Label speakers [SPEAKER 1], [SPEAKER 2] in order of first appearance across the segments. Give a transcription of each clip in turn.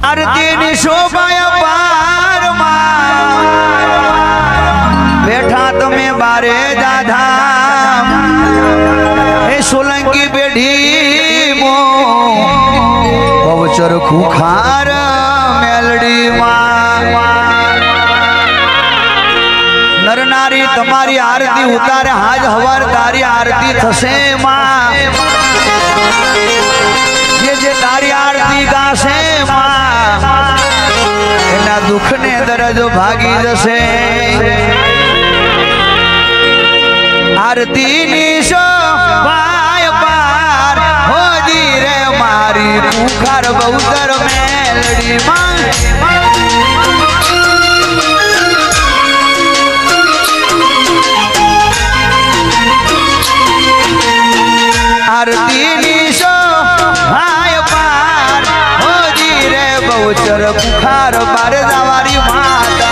[SPEAKER 1] આરતીની શોભાયા પારમાં બેઠા તમે બારે દાધા હે સોલંકી બેઢી મો પવચર ખુખાર મેલડી માં નર નારી તમારી આરતી ઉતારે હાજ હવાર તારી આરતી થશે માં જે તારી આરતી ગાશે માં એના દુઃખ ને દર્દ ભાગી જશે આરતી ની શોભાય પાર હોજી રે મારી પુકાર બહુતર મેલડી માં आरती निशो भाई पार हो जी रे बहुचर पुखार पार जावारी माता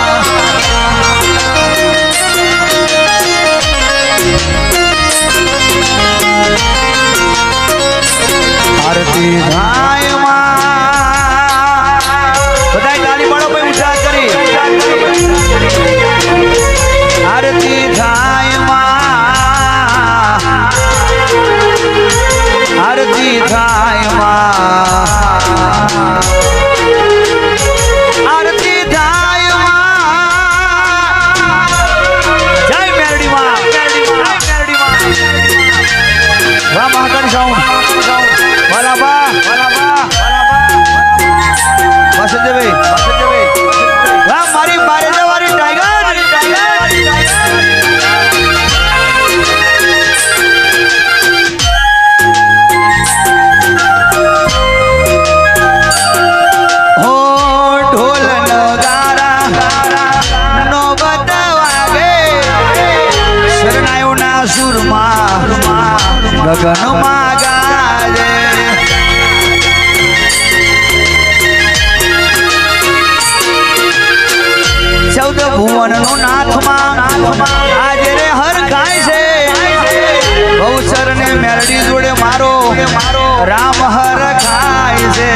[SPEAKER 1] आरती भाई मां बधाई ताली पाड़ो कोई उच्चार करी आरती भाई मां आरती थाय मां आरती थाय मां जय मेलडी मां मेलडी मां वाह महाकाली साउंड वाला बा वासुदेव वाह मारी बारे जवारी टाइगर गगन मागाजे चौदह भुवन नो नाथ आज रे हर खाय से बहुचर ने मेलडी जोड़े मारो राम हर खाय से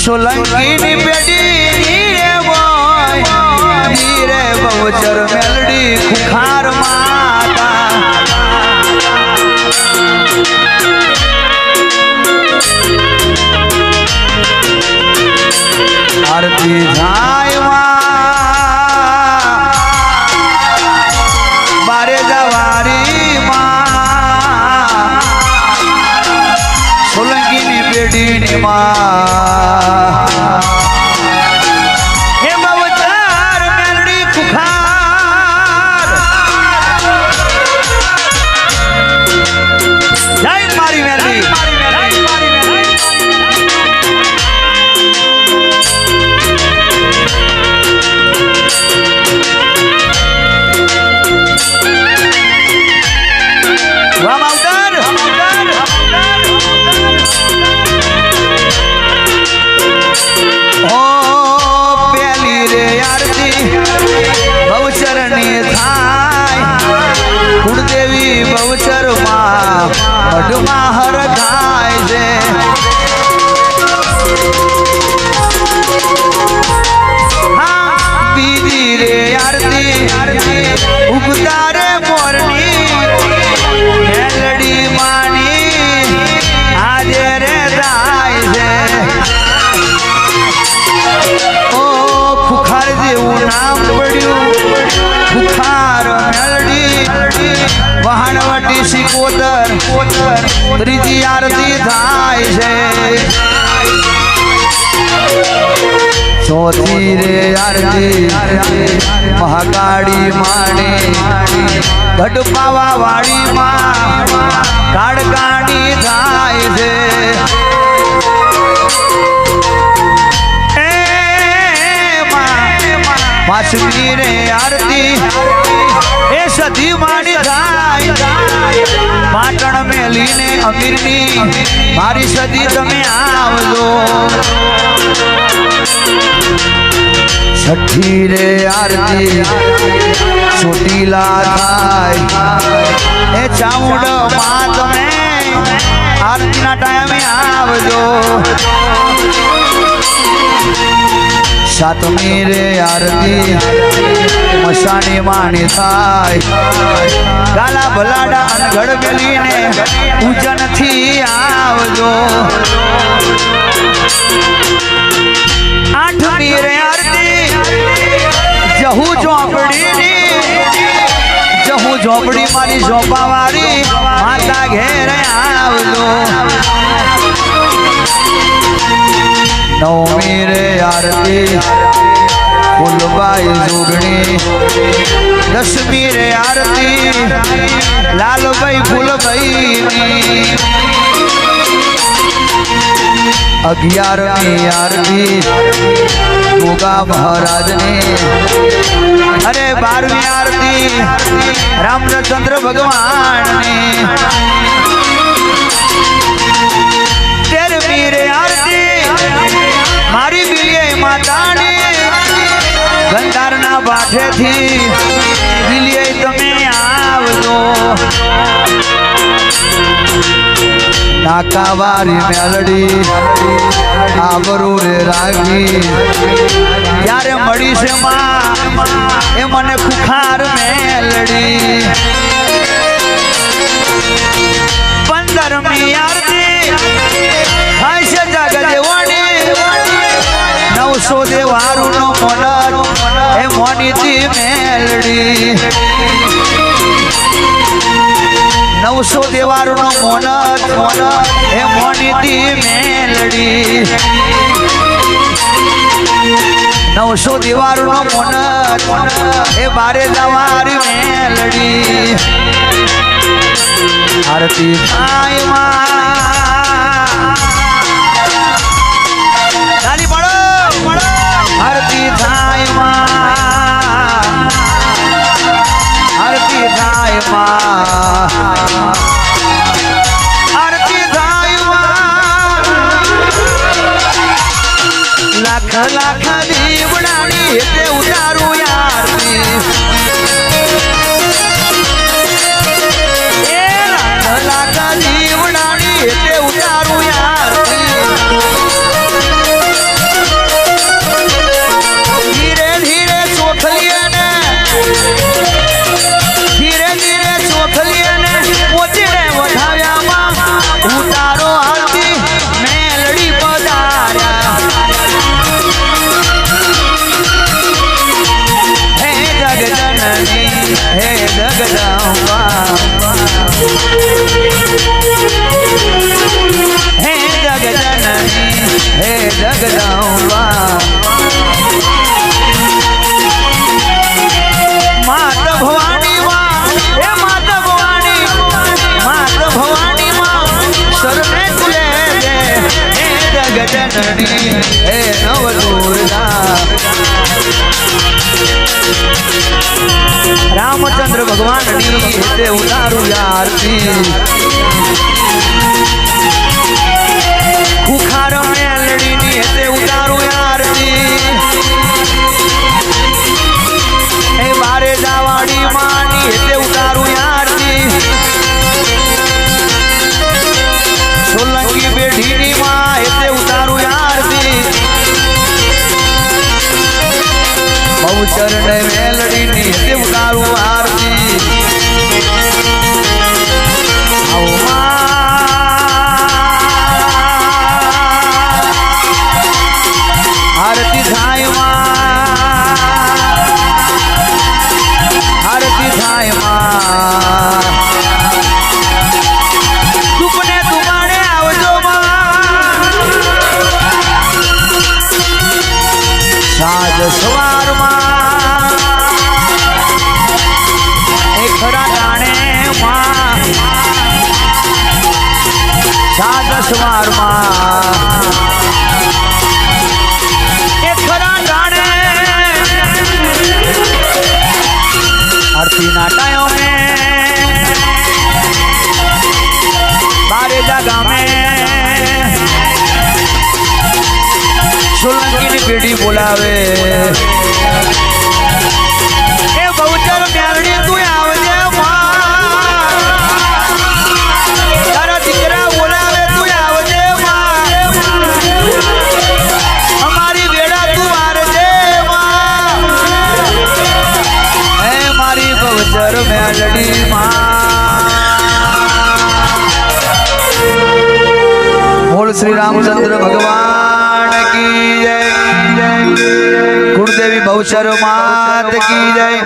[SPEAKER 1] सोलंकी नी बेटी रे बोय रे बहुचर मेलडी खुखार माता आरती जाय मां बारे जवारी मां सोलंकी नी बेटी नी मां हे बहुचर मेलडी खुखार जय मारी मेलडी कुलदेवी बहुचर मां हर खाय से बीजी रे आरती उगतारे मोरनी मेलडी मानी आज रे दाय से ओ खुखार जेवू नाम पड्यू खुखार मेलडी वहाणवटी सिकोतर त्रीजी आरती थाय छे चौथी रे आरती महाकाली माने गढ़पावा वाड़ी मां काड़कानी थाय छे पांचवी रे आरती ए सदी मानी थाय पाटण में लीने अमीरनी मारी सदी तमे आवजो छठी रे आरती ચોટીલા થાય એ ચામુંડ માં તમે આરતીના ટાઈમે આવજો સાતમી રે આરતી મસાણી માણી થાય ગાલા ભલાડા અનગઢ મેલીને પૂજન થી આવજો આઠમી રે આરતી જહુ ઝોપડી મારી ઝોપાવાળી માતા ઘેર આવજો નવમી રે આરતી ફૂલબાઈ જોગણી દસમી રે આરતી લાલભાઈ ફૂલભાઈ 11મી આરતી ગોગા મહારાજની અરે 12મી આરતી રામચંદ્ર ભગવાનની 13મી રે આરતી મારી બિલિય માતાની ગંધારના બાઠેથી બિલિય તમે આવજો નાકાવારી મેલડી આબરૂ રે રાગી જ્યારે મળી છે માં એ મને ખુખાર મેલડી 15મી આરતી હાય છે જગ દેવાણી 900 દેવારું નો મોનર એ મોનીતી મેલડી 900 દેવારું નો મોનર એ મોનીતી મેલડી 900 દેવારું નો મોનર એ બારે દવારી મેલડી આરતી થાય માં તાલી પડો આરતી થાય માં આરતી થાય માં આરતી થાય માં લાખ લાખ દીવડાની એટલે ઉતારું આરતી એ લાખ લાખ દીવડાની એટલે ઉતારું આરતી ધીરે ધીરે ચોખલીએ ને ધીરે ધીરે ચોખલીએ ને પોચીને વધાવ્યામાં ઉતારો આરતી મેલડી પધાર્યા હે જગજનની હે જગદંબા હે જગજનની હે જગદંબા માત ભવાની માં હે માત ભવાની માં શરણે તુલે દે હે જગજનની હે નવ દુર્ગા રામચંદ્ર ભગવાનની તે ઉતારું આરતી ખુખાર મેલડીની તે ઉતારું આરતી એ બારે દાવાડી માની તે ઉતારું આરતી સોલંકી બેઢીની માં તે ઉતારું આરતી બહુચરણ મેલડીની તે ઉતારું આરતી આવો આરતી થાય માં આરતી થાય માં તુપને તુમાણે આવજો માં સાજ સવારમાં એ ખરા ટાણે માં સાજ સવારમાં એ ખરા ટાણે આરતી ના ટાયો में बारेजा गामे सोलंकी ની પેઢી બોલાવે એ બહુચર મેરડી તું આવજે માં તારા દીકરા બોલાવે श्री रामचंद्र भगवान की जय। कुलदेवी बहुचर मात की जय।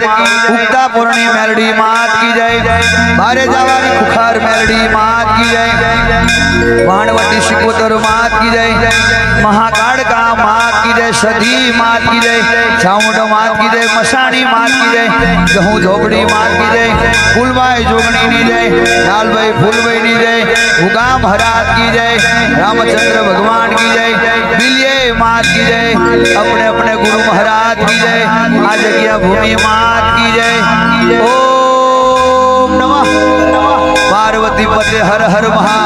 [SPEAKER 1] उगता पूर्णी मेलडी मात की जय। बारे जावानी खुखार मेलडी मात की जय। वाणवटी शिकोतर मात की जय। महाकाल का मात की जय। सदी मात की जय। चामुंड मात की जय। मसाणी मात की जय। गहू झोपड़ी मात की जय। फूलबाई जोगणी की जय। लालभाई फूलबाई की जय। उगा महाराज की जय। रामचंद्र भगवान की जय। बिलिये मात की जय। अपने अपने गुरु महाराज की जय। आज जगह भूमि मात की जय। ओम नमः पार्वती पते हर हर महा